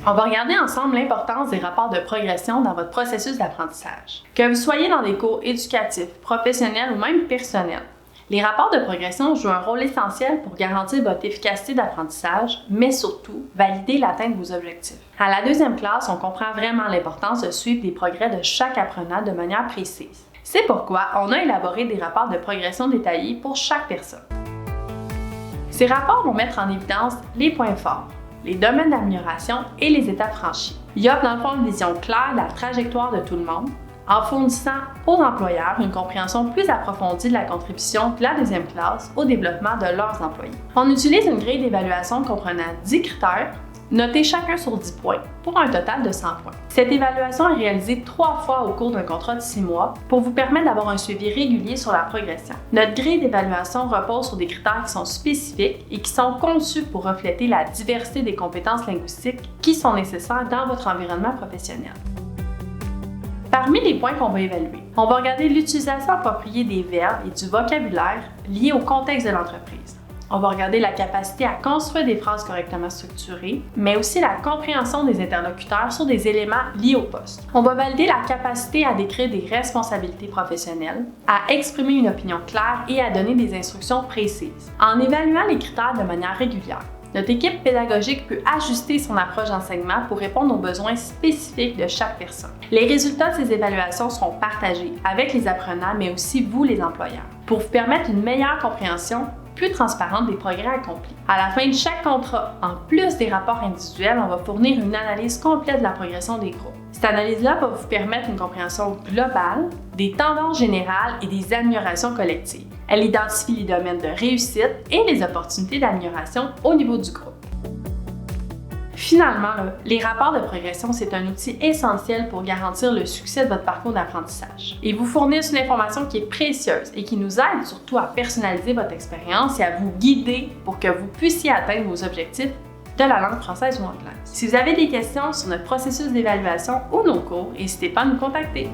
On va regarder ensemble l'importance des rapports de progression dans votre processus d'apprentissage. Que vous soyez dans des cours éducatifs, professionnels ou même personnels, les rapports de progression jouent un rôle essentiel pour garantir votre efficacité d'apprentissage, mais surtout valider l'atteinte de vos objectifs. À la deuxième classe, on comprend vraiment l'importance de suivre les progrès de chaque apprenant de manière précise. C'est pourquoi on a élaboré des rapports de progression détaillés pour chaque personne. Ces rapports vont mettre en évidence les points forts, les domaines d'amélioration et les étapes franchies. Ils offrent dans le fond une vision claire de la trajectoire de tout le monde, en fournissant aux employeurs une compréhension plus approfondie de la contribution de la deuxième classe au développement de leurs employés. On utilise une grille d'évaluation comprenant 10 critères, notés chacun sur 10 points, pour un total de 100 points. Cette évaluation est réalisée 3 fois au cours d'un contrat de 6 mois pour vous permettre d'avoir un suivi régulier sur la progression. Notre grille d'évaluation repose sur des critères qui sont spécifiques et qui sont conçus pour refléter la diversité des compétences linguistiques qui sont nécessaires dans votre environnement professionnel. Parmi les points qu'on va évaluer, on va regarder l'utilisation appropriée des verbes et du vocabulaire liés au contexte de l'entreprise. On va regarder la capacité à construire des phrases correctement structurées, mais aussi la compréhension des interlocuteurs sur des éléments liés au poste. On va valider la capacité à décrire des responsabilités professionnelles, à exprimer une opinion claire et à donner des instructions précises. En évaluant les critères de manière régulière, notre équipe pédagogique peut ajuster son approche d'enseignement pour répondre aux besoins spécifiques de chaque personne. Les résultats de ces évaluations seront partagés avec les apprenants, mais aussi vous, les employeurs, pour vous permettre une meilleure compréhension plus transparente des progrès accomplis. À la fin de chaque contrat, en plus des rapports individuels, on va fournir une analyse complète de la progression des groupes. Cette analyse-là va vous permettre une compréhension globale des tendances générales et des améliorations collectives. Elle identifie les domaines de réussite et les opportunités d'amélioration au niveau du groupe. Finalement, les rapports de progression, c'est un outil essentiel pour garantir le succès de votre parcours d'apprentissage. Ils vous fournissent une information qui est précieuse et qui nous aide surtout à personnaliser votre expérience et à vous guider pour que vous puissiez atteindre vos objectifs de la langue française ou anglaise. Si vous avez des questions sur notre processus d'évaluation ou nos cours, n'hésitez pas à nous contacter.